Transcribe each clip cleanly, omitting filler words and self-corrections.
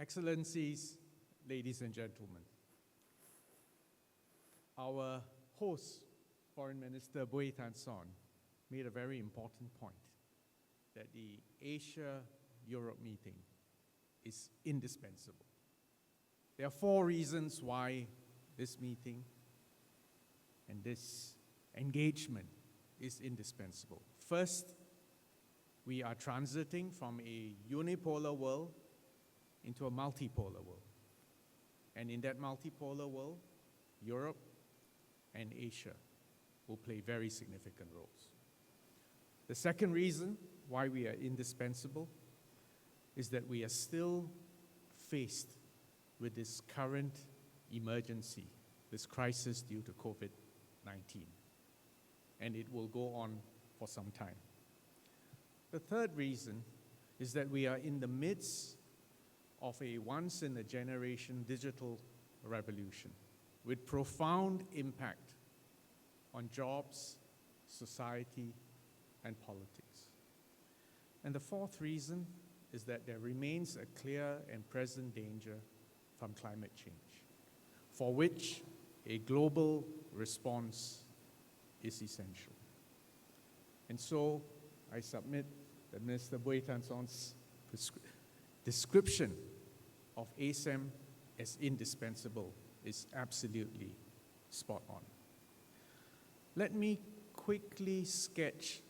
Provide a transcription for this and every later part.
Excellencies, ladies and gentlemen, our host, Foreign Minister Boey Tan Son, made a very important point that the Asia-Europe meeting is indispensable. There are 4 reasons why this meeting and this engagement is indispensable. First, we are transiting from a unipolar world into a multipolar world. And in that multipolar world, Europe and Asia will play very significant roles. The second reason why we are indispensable is that we are still faced with this current emergency, this crisis due to COVID-19, and it will go on for some time. The third reason is that we are in the midst of a once-in-a-generation digital revolution with profound impact on jobs, society, and politics. And the fourth reason is that there remains a clear and present danger from climate change, for which a global response is essential. And so I submit that Mr. Boey Tan Son's description of ASEM as indispensable is absolutely spot on. Let me quickly sketch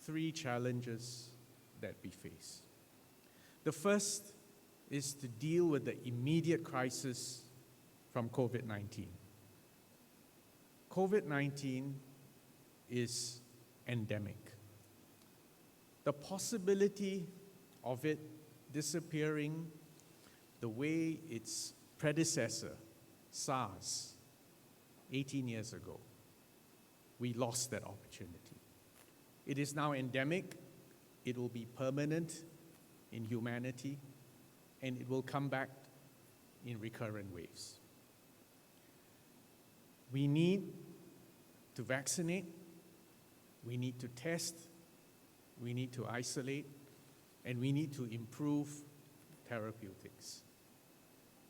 3 challenges that we face. The first is to deal with the immediate crisis from COVID-19. COVID-19 is endemic. The possibility of it disappearing the way its predecessor, SARS, 18 years ago, we lost that opportunity. It is now endemic, it will be permanent in humanity, and it will come back in recurrent waves. We need to vaccinate, we need to test, we need to isolate, and we need to improve therapeutics.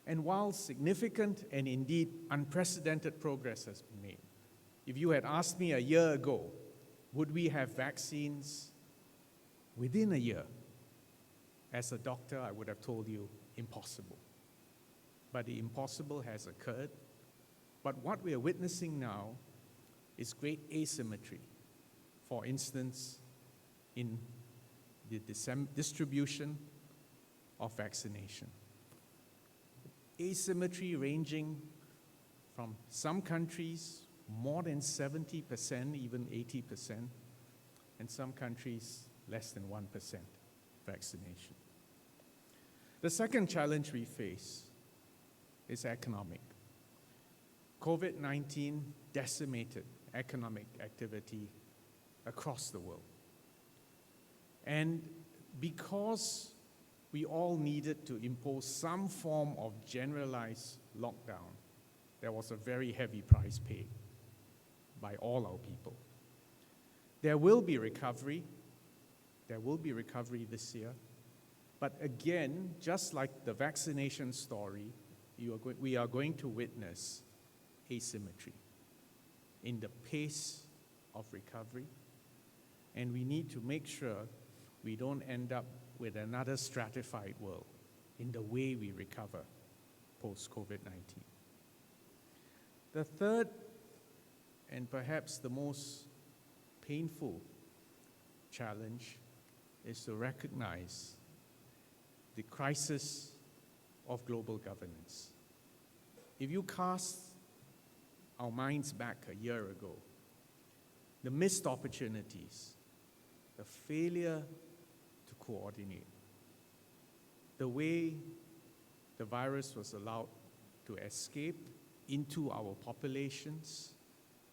And while significant and indeed unprecedented progress has been made, if you had asked me a year ago, would we have vaccines within a year? As a doctor, I would have told you impossible. But the impossible has occurred. But what we are witnessing now is great asymmetry. For instance, in the distribution of vaccination. Asymmetry ranging from some countries more than 70%, even 80%, and some countries less than 1% vaccination. The second challenge we face is economic. COVID-19 decimated economic activity across the world. And because we all needed to impose some form of generalized lockdown, there was a very heavy price paid by all our people. There will be recovery. There will be recovery this year. But again, just like the vaccination story, we are going to witness asymmetry in the pace of recovery. And we need to make sure we don't end up with another stratified world in the way we recover post-COVID-19. The third, and perhaps the most painful challenge, is to recognize the crisis of global governance. If you cast our minds back a year ago, the missed opportunities, the failure to coordinate, the way the virus was allowed to escape into our populations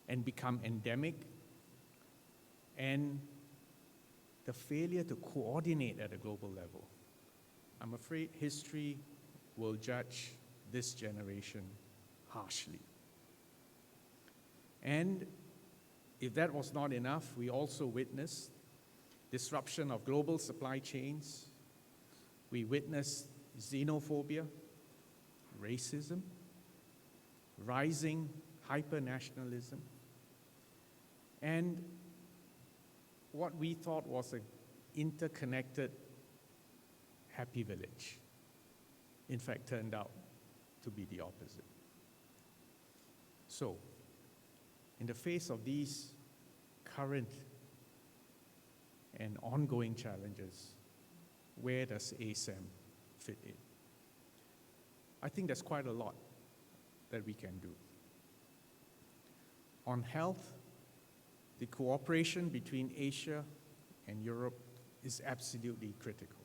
and become endemic, and the failure to coordinate at a global level. I'm afraid history will judge this generation harshly. And if that was not enough, we also witnessed disruption of global supply chains. We witnessed xenophobia, racism, rising hyper-nationalism, and what we thought was an interconnected happy village, in fact, turned out to be the opposite. So, in the face of these current and ongoing challenges, where does ASEM fit in? I think there's quite a lot that we can do. On health, the cooperation between Asia and Europe is absolutely critical.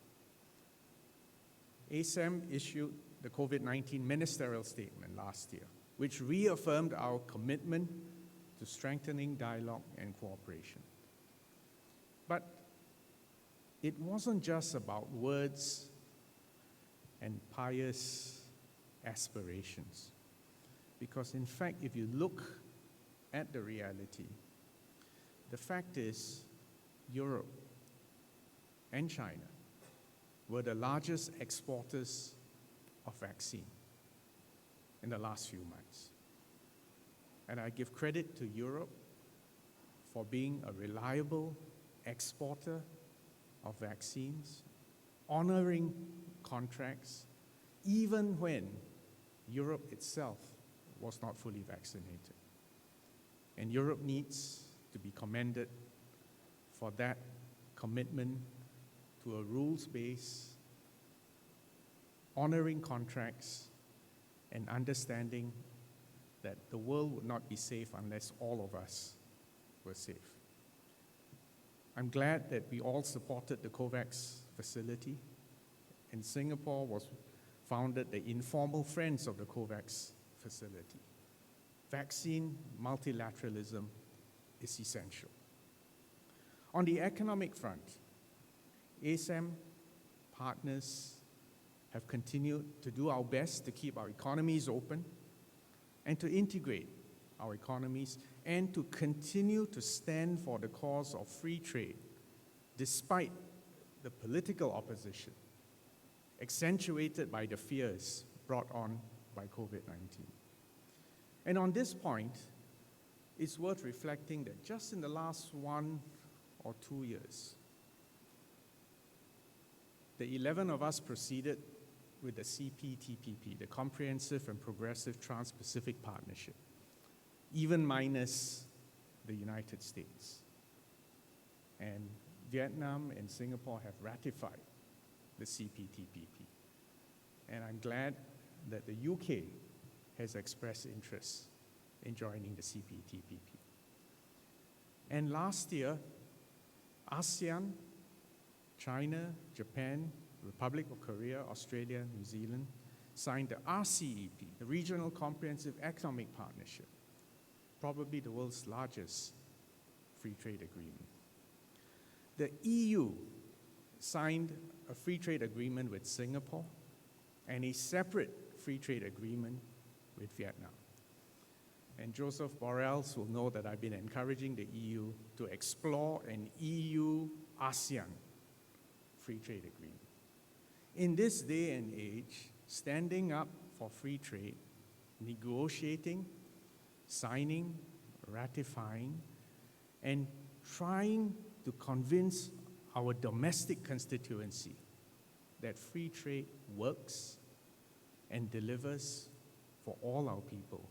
ASEM issued the COVID-19 ministerial statement last year, which reaffirmed our commitment to strengthening dialogue and cooperation. But it wasn't just about words and pious aspirations, because in fact, if you look at the reality, the fact is Europe and China were the largest exporters of vaccine in the last few months. And I give credit to Europe for being a reliable exporter of vaccines, honoring contracts, even when Europe itself was not fully vaccinated. And Europe needs to be commended for that commitment to a rules-based, honoring contracts, and understanding that the world would not be safe unless all of us were safe. I'm glad that we all supported the COVAX facility, and Singapore was founded the informal Friends of the COVAX facility. Vaccine multilateralism is essential. On the economic front, ASEM partners have continued to do our best to keep our economies open and to integrate our economies and to continue to stand for the cause of free trade despite the political opposition accentuated by the fears brought on by COVID-19. And on this point, it's worth reflecting that just in the last 1 or 2 years, the 11 of us proceeded with the CPTPP, the Comprehensive and Progressive Trans-Pacific Partnership, even minus the United States. And Vietnam and Singapore have ratified the CPTPP. And I'm glad that the UK has expressed interest in joining the CPTPP. And last year, ASEAN, China, Japan, Republic of Korea, Australia, New Zealand signed the RCEP, the Regional Comprehensive Economic Partnership, probably the world's largest free trade agreement. The EU signed a free trade agreement with Singapore and a separate free trade agreement with Vietnam. And Joseph Borrell will know that I've been encouraging the EU to explore an EU-ASEAN free trade agreement. In this day and age, standing up for free trade, negotiating, signing, ratifying, and trying to convince our domestic constituency that free trade works and delivers for all our people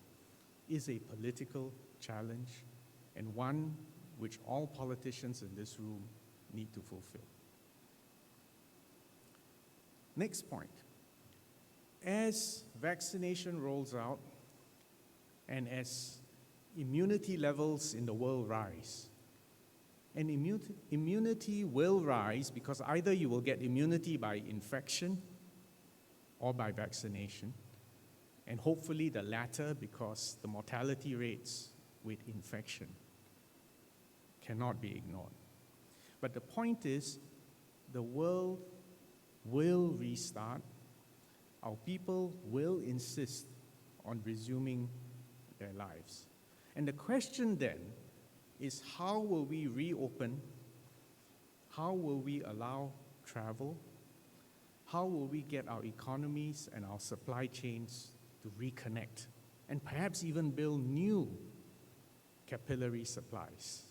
is a political challenge and one which all politicians in this room need to fulfill. Next point. As vaccination rolls out and as immunity levels in the world rise, and immunity will rise because either you will get immunity by infection or by vaccination, and hopefully the latter because the mortality rates with infection cannot be ignored. But the point is, the world will restart. Our people will insist on resuming their lives. And the question then is, how will we reopen? How will we allow travel? how will we get our economies and our supply chains to reconnect and perhaps even build new capillary supplies?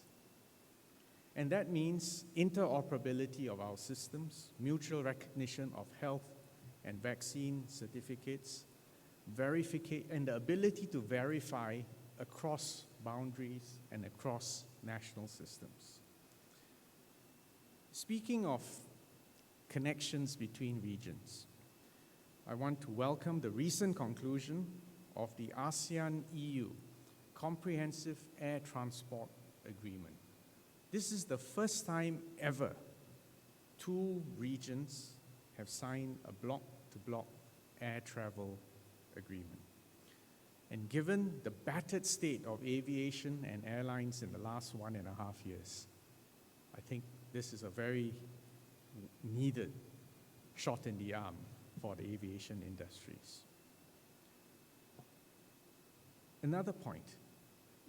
And that means interoperability of our systems, mutual recognition of health and vaccine certificates, and the ability to verify across boundaries and across national systems. Speaking of connections between regions, I want to welcome the recent conclusion of the ASEAN-EU Comprehensive Air Transport Agreement. This is the first time ever two regions have signed a bloc-to-bloc air travel agreement. And given the battered state of aviation and airlines in the last 1.5 years, I think this is a very needed shot in the arm for the aviation industries. Another point,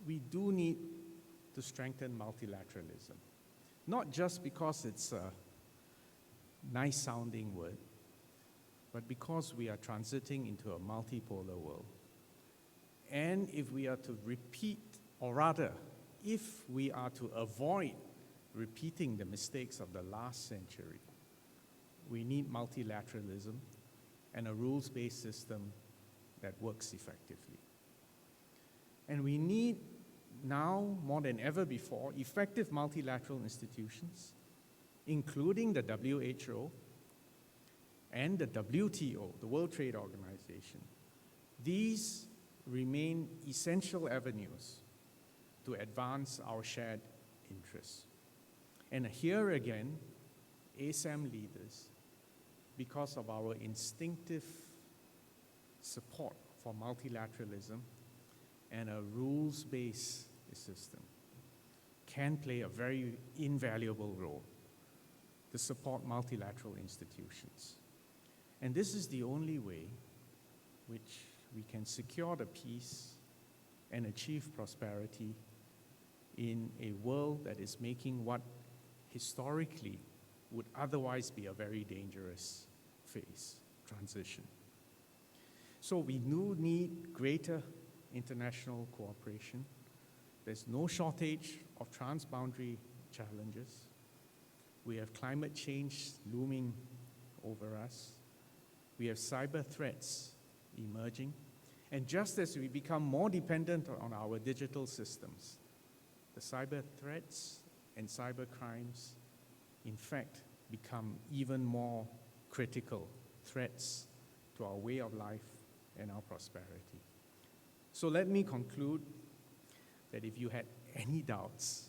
we do need to strengthen multilateralism, not just because it's a nice sounding word, but because we are transiting into a multipolar world. And if we are to repeat, or rather, if we are to avoid repeating the mistakes of the last century, we need multilateralism and a rules-based system that works effectively. And we need now, more than ever before, effective multilateral institutions, including the WHO and the WTO, the World Trade Organization. These remain essential avenues to advance our shared interests. And here again, ASEM leaders, because of our instinctive support for multilateralism and a rules-based system, can play a very invaluable role to support multilateral institutions. And this is the only way which we can secure the peace and achieve prosperity in a world that is making what historically would otherwise be a very dangerous phase, transition. So we do need greater international cooperation. There's no shortage of transboundary challenges. We have climate change looming over us. We have cyber threats emerging. And just as we become more dependent on our digital systems, the cyber threats and cyber crimes, in fact, become even more critical threats to our way of life and our prosperity. So let me conclude that if you had any doubts,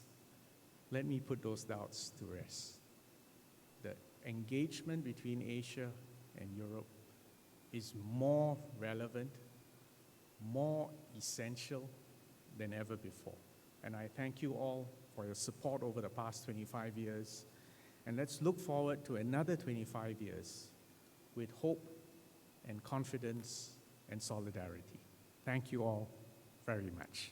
let me put those doubts to rest. The engagement between Asia and Europe is more relevant, more essential than ever before. And I thank you all for your support over the past 25 years. And let's look forward to another 25 years with hope and confidence and solidarity. Thank you all very much.